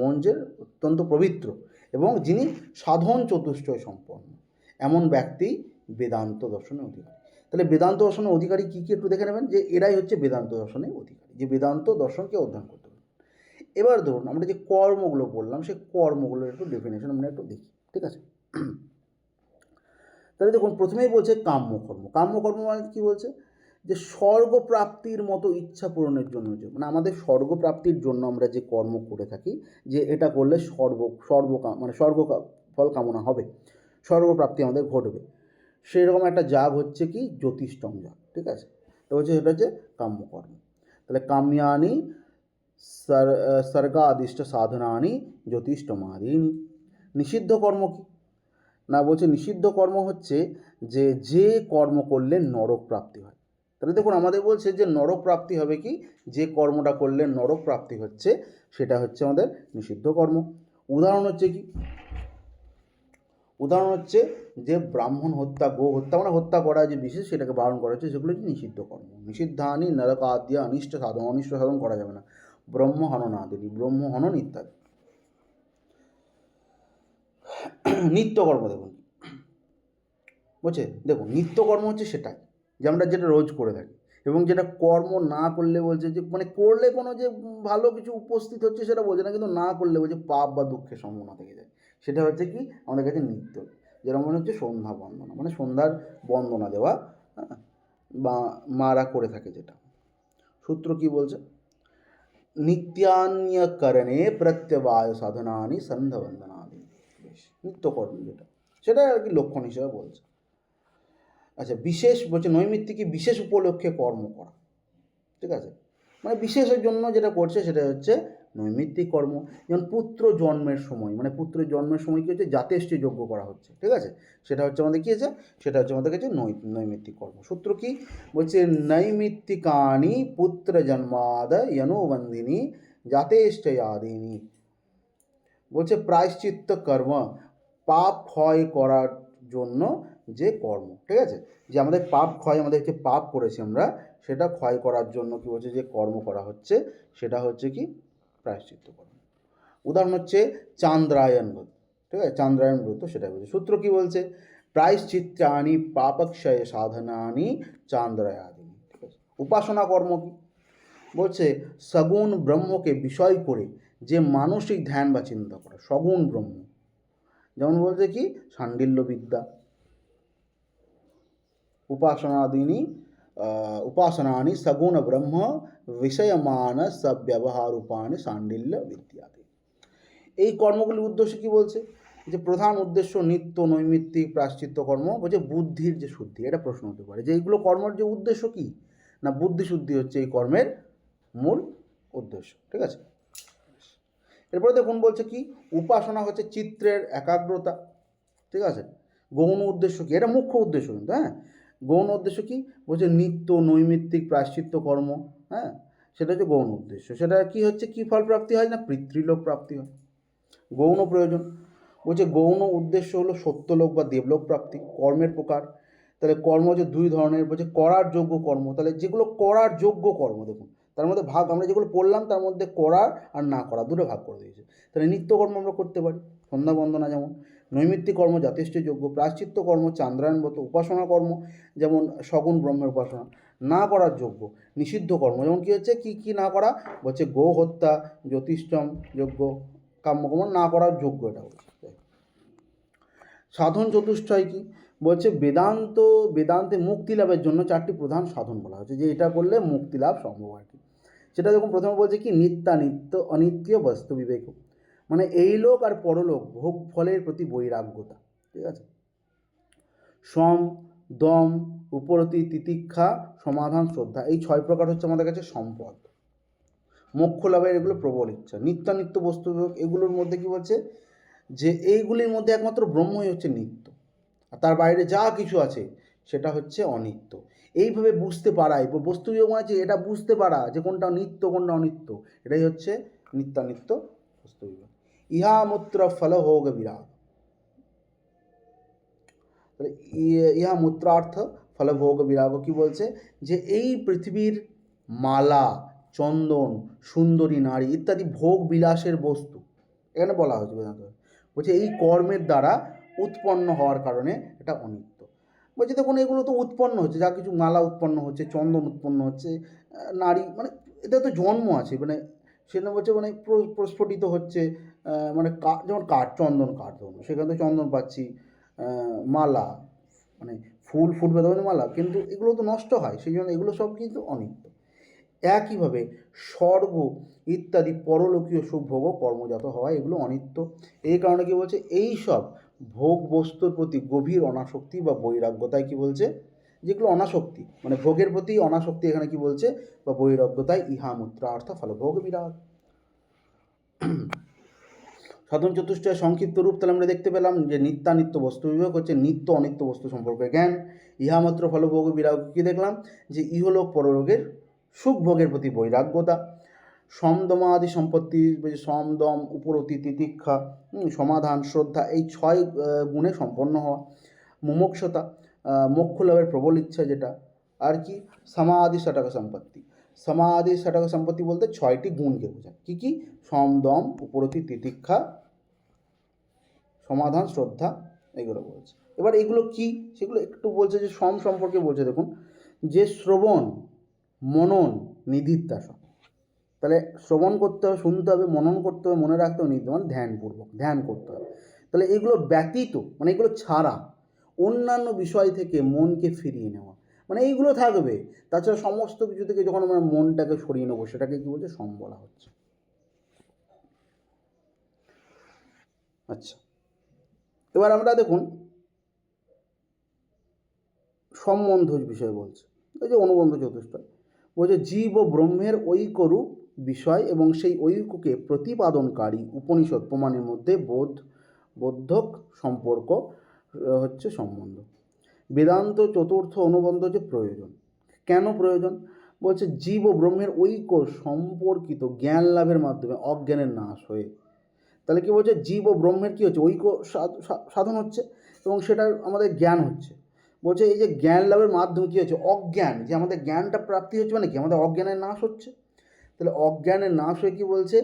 মন যে অত্যন্ত পবিত্র এবং যিনি সাধন চতুষ্টয় সম্পন্ন, এমন ব্যক্তি বেদান্ত দর্শনের অধিকারী। তাহলে বেদান্ত দর্শনের অধিকারী কী কী একটু দেখে নেবেন, যে এরাই হচ্ছে বেদান্ত দর্শনের অধিকারী, যে বেদান্ত দর্শনকে অধ্যয়ন করতে পারে। এবার ধরুন আমরা যে কর্মগুলো বললাম, সেই কর্মগুলোর একটু ডেফিনেশন আমরা একটু দেখি। ঠিক আছে, তাহলে দেখুন প্রথমেই বলছে কাম্যকর্ম। কাম্যকর্ম মানে কী বলছে, যে স্বর্গপ্রাপ্তির মতো ইচ্ছা পূরণের জন্য, যে মানে আমাদের স্বর্গপ্রাপ্তির জন্য আমরা যে কর্ম করে থাকি, যে এটা করলে মানে ফল কামনা হবে, স্বর্গপ্রাপ্তি আমাদের ঘটবে, সেই রকম একটা যাগ হচ্ছে কি জ্যোতিষ্টম যাগ। ঠিক আছে, তো হচ্ছে সেটা হচ্ছে কাম্যকর্ম। তাহলে কাম্যানি সর্গাদিষ্ট সাধনানি জ্যোতিষ্টমাদীনি। নিষিদ্ধ কর্ম কি না, বলছে নিষিদ্ধ কর্ম হচ্ছে যে কর্ম করলে নরক প্রাপ্তি হয়। তাহলে দেখুন আমাদের বলছে যে নরক প্রাপ্তি হবে কি, যে কর্মটা করলে নরক প্রাপ্তি হচ্ছে, সেটা হচ্ছে আমাদের নিষিদ্ধ কর্ম। উদাহরণ হচ্ছে কি, উদাহরণ হচ্ছে যে ব্রাহ্মণ হত্যা, গো হত্যা, মানে হত্যা করা যে বিশেষ, সেটাকে বারণ করা হচ্ছে, সেগুলো হচ্ছে নিষিদ্ধ কর্ম। নিষিদ্ধানি নরকাদ্যা অনিষ্ট সাধন, অনিষ্ট সাধন করা যাবে না। ব্রহ্মহননাদি, ব্রহ্মহনন ইত্যাদি। নিত্যকর্ম দেখুন বলছে, দেখুন নিত্যকর্ম হচ্ছে সেটাই যে আমরা যেটা রোজ করে থাকি, এবং যেটা কর্ম না করলে বলছে যে মানে করলে কোনো যে ভালো কিছু উপস্থিত হচ্ছে সেটা বলছে না, কিন্তু না করলে বলছে পাপ বা দুঃখের সম্ভাবনা থেকে যায়, সেটা হচ্ছে কি আমাদের কাছে নিত্য। যেরকম মনে হচ্ছে সন্ধ্যা বন্দনা, মানে সন্ধ্যার বন্দনা দেওয়া, হ্যাঁ, বা মারা করে থাকে যেটা। সূত্র কি বলছে, নিত্যান্যকরণে প্রত্যবায় সাধনানি সন্ধ্যা বন্দনাদি। বেশ, নিত্যকর্ম যেটা, সেটা আর কি লক্ষণ হিসেবে বলছে। আচ্ছা, বিশেষ বলছে নৈমিত্তিক বিশেষ উপলক্ষে কর্ম করা। ঠিক আছে, মানে বিশেষের জন্য যেটা করছে সেটা হচ্ছে নৈমিত্তিক কর্ম। যেমন পুত্র জন্মের সময়, মানে পুত্রের জন্মের সময় কী হচ্ছে, জাতেষ্টি যজ্ঞ করা হচ্ছে। ঠিক আছে, সেটা হচ্ছে আমাদের কী আছে, সেটা হচ্ছে আমাদের কাছে নৈমিত্তিক কর্ম। সূত্র কি বলছে, নৈমিত্তিকানি পুত্র জন্মাদয়নুবন্ধিনী জাতেষ্ঠয়াদিনী। বলছে প্রায়শ্চিত্ত কর্ম, পাপ ক্ষয় করার জন্য যে কর্ম। ঠিক আছে, যে আমাদের পাপ ক্ষয়, আমাদের যে পাপ করেছি আমরা, সেটা ক্ষয় করার জন্য কি বলছে, যে কর্ম করা হচ্ছে, সেটা হচ্ছে কি প্রায়শ্চিত্ত কর্ম। উদাহরণ হচ্ছে চান্দ্রায়ণ ব্রত। ঠিক আছে, চান্দ্রায়ণ ব্রত সেটা বলছে। সূত্র কি বলছে, প্রায়শ্চিত্তানি পাপক্ষয় সাধনানি চান্দ্রায়াদিনী। ঠিক আছে, উপাসনা কর্ম কি বলছে, সগুণ ব্রহ্মকে বিষয় করে যে মানসিক ধ্যান বা চিন্তা করা, সগুণ ব্রহ্ম। যেমন বলছে কি শাণ্ডিল্য বিদ্যা, উপাসনানি সগুণ ব্রহ্ম বিষয়মান সব্যবহারূপানি শাণ্ডিল্য বিদ্যাতে। এই কর্মগুলির উদ্দেশ্য কি বলছে, যে প্রধান উদ্দেশ্য নিত্য নৈমিত্তিক প্রায়শ্চিত্ত কর্ম, বলছে বুদ্ধির যে শুদ্ধি। এটা প্রশ্ন হতে পারে যে এইগুলো কর্মের যে উদ্দেশ্য কি না, বুদ্ধি শুদ্ধি হচ্ছে এই কর্মের মূল উদ্দেশ্য। ঠিক আছে, এরপরে দেখুন বলছে কি, উপাসনা হচ্ছে চিত্রের একাগ্রতা। ঠিক আছে, গৌণ উদ্দেশ্য কি, এটা মুখ্য উদ্দেশ্য কিন্তু, হ্যাঁ, গৌণ উদ্দেশ্য কি বলছে, নিত্য নৈমিত্তিক প্রায়শ্চিত্ত কর্ম, হ্যাঁ, সেটা হচ্ছে গৌণ উদ্দেশ্য। সেটা কি হচ্ছে, কি ফল প্রাপ্তি হয় না, পিতৃলোক প্রাপ্তি হয়। গৌণ প্রয়োজন বলছে, গৌণ উদ্দেশ্য হলো সত্যলোক বা দেবলোক প্রাপ্তি। কর্মের প্রকার, তাহলে কর্ম হচ্ছে দুই ধরনের, বলছে করার যোগ্য কর্ম। তাহলে যেগুলো করার যোগ্য কর্ম দেখুন, তার মধ্যে ভাগ আমরা যেগুলো পড়লাম তার মধ্যে করার আর না করা দুটো ভাগ করে দিয়েছে। তাহলে নিত্যকর্ম আমরা করতে পারি, সন্ধ্যা বন্দনা যেমন, নৈমিত্তিক কর্ম যথেষ্ট যোগ্য, প্রায়শ্চিত্ত কর্ম চান্দ্রায়ণব্রত, উপাসনা কর্ম যেমন সগুণ ব্রহ্মের উপাসনা, না করার যোগ্য নিষিদ্ধ কর্ম যেমন কী হচ্ছে, কী কী না করা বলছে, গো হত্যা, জ্যোতিষ্টম যজ্ঞ, কাম্যকর্ম না করার যোগ্য। এটা বলছে সাধন চতুষ্টয় কি বলছে, বেদান্তে মুক্তি লাভের জন্য চারটি প্রধান সাধন বলা হচ্ছে, যে এটা করলে মুক্তি লাভ সম্ভব আর কি। সেটা যখন প্রথমে বলছে কি, নিত্যানিত্য অনিত্য বস্তু বিবেক, মানে এই লোক আর পরলোক ভোগ ফলের প্রতি বৈরাগ্যতা। ঠিক আছে, সম দম উপরতি, তিতিক্ষা, সমাধান, শ্রদ্ধা, এই 6 প্রকার হচ্ছে আমাদের কাছে সম্পদ। মোক্ষ লাভের এগুলো প্রবল ইচ্ছা। নিত্যানিত্য বস্তু বিভাগ, এগুলোর মধ্যে কি বলছে যে এইগুলির মধ্যে একমাত্র ব্রহ্মই হচ্ছে নিত্য, আর তার বাইরে যা কিছু আছে সেটা হচ্ছে অনিত্য। এইভাবে বুঝতে পারাই বস্তু বিভাগ মানে এটা বুঝতে পারা যে কোনটা নিত্য কোনটা অনিত্য, এটাই হচ্ছে নিত্যানিত্য বস্তু বিভাগ। ইহা মূত্র ফল ভোগ বিরাগ, তাহলে ইহা মূত্রার্থ ফল ভোগ বিরাগ কি বলছে যে এই পৃথিবীর মালা, চন্দন, সুন্দরী নারী ইত্যাদি ভোগ বিলাসের বস্তু এখানে বলা হয়েছে বেদান্ত বলছে এই কর্মের দ্বারা উৎপন্ন হওয়ার কারণে এটা অনিত্য। বলছে দেখুন এগুলো তো উৎপন্ন হচ্ছে, যা কিছু মালা উৎপন্ন হচ্ছে, চন্দন উৎপন্ন হচ্ছে, নারী মানে এটা তো জন্ম আছে, মানে সেটা বলছে মানে প্রস্ফুটিত হচ্ছে, মানে যেমন কাঠ, চন্দন কাঠ ধরুন, সেখানে তো চন্দন পাচ্ছি, মালা মানে ফুল ফুটবে তবে মালা, কিন্তু এগুলো তো নষ্ট হয়, সেই জন্য এগুলো সব কিন্তু অনিত্য। একইভাবে স্বর্গ ইত্যাদি পরলোকীয় সুখ ভোগ কর্মজাত হওয়া এগুলো অনিত্য। এই কারণে কি বলছে এই সব ভোগ বস্তুর প্রতি গভীর অনাসক্তি বা বৈরাগ্যতায় কি বলছে যেগুলো অনাসক্তি মানে ভোগের প্রতি অনাসক্তি এখানে কি বলছে বা বৈরাগ্যতায় ইহা মূত্রার্থ ফল ভোগ বিরাগ। সাধন চতুষ্টয়ের সংক্ষিপ্ত রূপ তাহলে আমরা দেখতে পেলাম যে নিত্যানিত্য বস্তু বিভাগ হচ্ছে নিত্য অনিত্য বস্তু সম্পর্কে জ্ঞান। ইহামাত্র ফলভোগ বিরাগ কি দেখলাম যে ইহলোক পরলোকের সুখ ভোগের প্রতি বৈরাগ্যতা। সমদমাদি সম্পত্তি সমদম, উপরতি, তিতিক্ষা, সমাধান, শ্রদ্ধা, এই 6 গুণে সম্পন্ন হওয়া। মুমুক্ষতা, মোক্ষ লাভের প্রবল ইচ্ছা যেটা, আর কি সমাধি ষটক সম্পত্তি। সমাধি ষটক সম্পত্তি বলতে 6টি গুণকে বোঝায়। কী কী? সমদম, উপরতি, তিতিক্ষা, সমাধান, শ্রদ্ধা, এগুলো বলছে। এবার এগুলো কি সেগুলো একটু বলছে যে সম সম্পর্কে বলছে দেখুন যে শ্রবণ, মনন, নিধিধ্যাসন। তাহলে শ্রবণ করতে হবে, শুনতে হবে, মনন করতে হবে, মনে রাখতে হবে, নিধি মানে ধ্যানপূর্বক ধ্যান করতে হবে। তাহলে এগুলো ব্যতীত মানে এগুলো ছাড়া অন্যান্য বিষয় থেকে মনকে ফিরিয়ে নেওয়া মানে এইগুলো থাকবে। তাছাড়া সমস্ত কিছু থেকে যখন আমরা মনটাকে সরিয়ে নেবো সেটাকে কী বলছে? সম বলা হচ্ছে। আচ্ছা, এবার আমরা দেখুন সম্বন্ধ বিষয় বলছে, এই যে অনুবন্ধ চতুষ্টয় বলছে জীব ও ব্রহ্মের ঐক্যরূপ বিষয় এবং সেই ঐক্যকে প্রতিপাদনকারী উপনিষদ প্রমাণের মধ্যে বোধক সম্পর্ক হচ্ছে সম্বন্ধ। বেদান্ত চতুর্থ অনুবন্ধ যে প্রয়োজন, কেন প্রয়োজন? বলছে জীব ও ব্রহ্মের ঐক্য সম্পর্কিত জ্ঞান লাভের মাধ্যমে অজ্ঞানের নাশ হয়ে। তাহলে কি বলছে? জীব ও ব্রহ্মের কী হচ্ছে? ঐক্য সাধন হচ্ছে এবং সেটা আমাদের জ্ঞান হচ্ছে। বলছে এই যে জ্ঞান লাভের মাধ্যমে কী হচ্ছে? অজ্ঞান, যে আমাদের জ্ঞানটা প্রাপ্তি হচ্ছে মানে কি? আমাদের অজ্ঞানের নাশ হচ্ছে। তাহলে অজ্ঞানের নাশ হয়ে কী বলছে?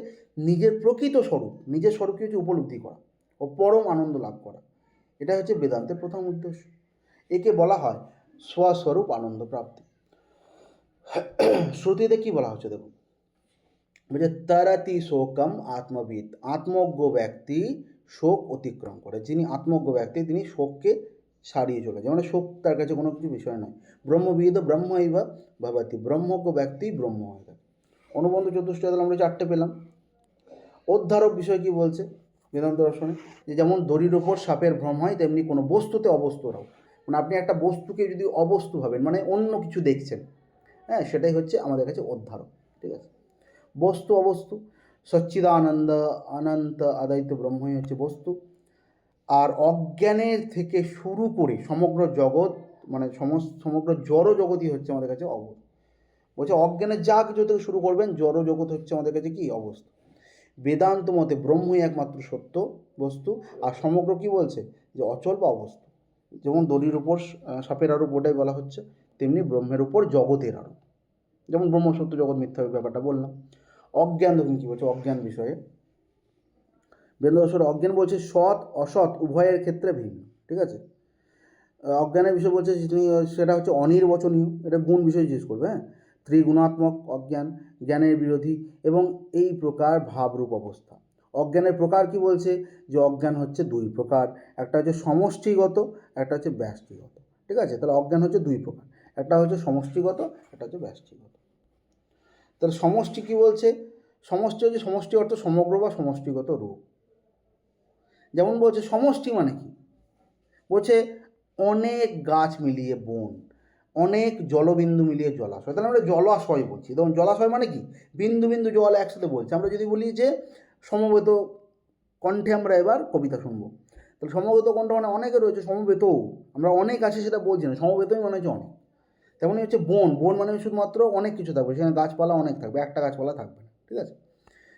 নিজের প্রকৃত স্বরূপ, নিজের স্বরূপকে হচ্ছে উপলব্ধি করা ও পরম আনন্দ লাভ করা। এটা হচ্ছে বেদান্তের প্রথম উদ্দেশ্য। একে বলা হয় স্বস্বরূপ আনন্দ প্রাপ্তি। শ্রুতিতে কী বলা হচ্ছে দেখুন, বলছে তারাতি শোকম আত্মবিদ, আত্মজ্ঞ ব্যক্তি শোক অতিক্রম করে। যিনি আত্মজ্ঞ ব্যক্তি তিনি শোককে ছাড়িয়ে চলে যায়, মানে শোক তার কাছে কোনো কিছু বিষয় নয়। ব্রহ্মবিদ ব্রহ্মৈব ভবতি, ব্রহ্মজ্ঞ ব্যক্তি ব্রহ্ম হয়ে থাকে। অনুবন্ধ চতুষ্টয় আমরা 4টে পেলাম। অধ্যারক বিষয় কি বলছে বেদান্ত দর্শনে? যে যেমন দড়ির ওপর সাপের ভ্রম হয় তেমনি কোনো বস্তুতে অবস্তুরাও, মানে আপনি একটা বস্তুকে যদি অবস্তু ভাবেন মানে অন্য কিছু দেখছেন, হ্যাঁ, সেটাই হচ্ছে আমাদের কাছে অধ্যারক। ঠিক আছে, বস্তু অবস্তু, সচ্চিদানন্দ অনন্ত আদ্বৈত ব্রহ্মই হচ্ছে বস্তু। আর অজ্ঞানের থেকে শুরু করে সমগ্র জগৎ মানে সমগ্র জড় জগৎই হচ্ছে আমাদের কাছে অবস্থা। বলছে অজ্ঞানের যা কিছু থেকে শুরু করবেন জড় জগৎ হচ্ছে আমাদের কাছে কি? অবস্থা। বেদান্ত মতে ব্রহ্মই একমাত্র সত্য বস্তু, আর সমগ্র কি বলছে? যে অচল বা অবস্থা। যেমন দড়ির উপর সাপের আরোপ ওটাই বলা হচ্ছে, তেমনি ব্রহ্মের উপর জগতের আরোপ। যেমন ব্রহ্ম সত্য জগৎ মিথ্যা ব্যাপারটা বললাম। অজ্ঞান দেখুন কী বলছে অজ্ঞান বিষয়ে। বেদান্ত অজ্ঞান বলছে সৎ অসৎ উভয়ের ক্ষেত্রে ভিন্ন। ঠিক আছে, অজ্ঞানের বিষয় বলছে সেটা হচ্ছে অনির্বচনীয়, এটা গুণ বিষয় জিজ্ঞেস করবে। হ্যাঁ, ত্রিগুণাত্মক অজ্ঞান, জ্ঞানের বিরোধী এবং এই প্রকার ভাবরূপ অবস্থা। অজ্ঞানের প্রকার কি বলছে? যে অজ্ঞান হচ্ছে 2 প্রকার, একটা হচ্ছে সমষ্টিগত, একটা হচ্ছে ব্যষ্টিগত। ঠিক আছে, তাহলে অজ্ঞান হচ্ছে 2 প্রকার, একটা হচ্ছে সমষ্টিগত, একটা হচ্ছে ব্যষ্টিগত। তাহলে সমষ্টি কি বলছে? সমষ্টি হচ্ছে সমষ্টি অর্থ সমগ্র বা সমষ্টিগত রূপ। যেমন বলছে সমষ্টি মানে কি? বলছে অনেক গাছ মিলিয়ে বন, অনেক জলবিন্দু মিলিয়ে জলাশয়, তাহলে আমরা জলাশয় বলছি। তখন জলাশয় মানে কি, বিন্দু বিন্দু জল একসাথে বলছি। আমরা যদি বলি যে সমবেত কণ্ঠে আমরা এবার কবিতা শুনবো, তাহলে সমবেত কণ্ঠ মানে অনেকে রয়েছে, সমবেতও আমরা অনেক আছে সেটা বলছি না, সমবেতই মানে হচ্ছে অনেক। তেমনই হচ্ছে বন, বন মানে শুধুমাত্র অনেক কিছু থাকবে, সেখানে গাছপালা অনেক থাকবে, একটা গাছপালা থাকবে না, ঠিক আছে,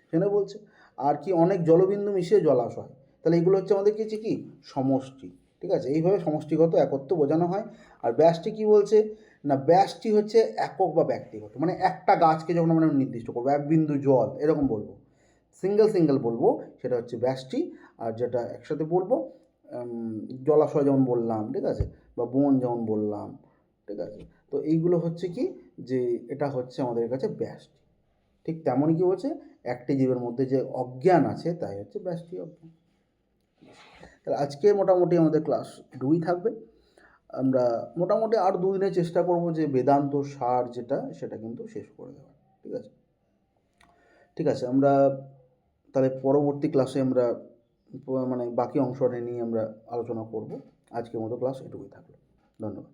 সেখানে বলছে। আর কি, অনেক জলবিন্দু মিশিয়ে জলাশয়, তাহলে এগুলো হচ্ছে আমাদের কিছু কি সমষ্টি, ঠিক আছে, এইভাবে সমষ্টিগত একত্ব বোঝানো হয়। আর ব্যষ্টি কি বলছে না, ব্যষ্টি হচ্ছে একক বা ব্যক্তিগত, মানে একটা গাছকে যখন আমরা নির্দিষ্ট করবো, এক বিন্দু জল এরকম বলবো, সিঙ্গেল সিঙ্গেল বলবো, সেটা হচ্ছে ব্যষ্টি। আর যেটা একসাথে বলবো জলাশয় যেমন বললাম, ঠিক আছে, বা বন যেমন বললাম, ঠিক আছে, তো এইগুলো হচ্ছে কি, যে এটা হচ্ছে আমাদের কাছে ব্যষ্টি। ঠিক তেমনই কি বলছে, একটি জীবের মধ্যে যে অজ্ঞান আছে তাই হচ্ছে ব্যষ্টি অজ্ঞান। তাহলে আজকে মোটামুটি আমাদের ক্লাস 2 থাকবে। আমরা মোটামুটি আর 2 দিনে চেষ্টা করব যে বেদান্ত সার যেটা সেটা কিন্তু শেষ করে দেওয়া, ঠিক আছে। ঠিক আছে, আমরা তাহলে পরবর্তী ক্লাসে আমরা মানে বাকি অংশটা নিয়ে আমরা আলোচনা করব। আজকের মতো ক্লাস এটুকুই থাকলো। ধন্যবাদ।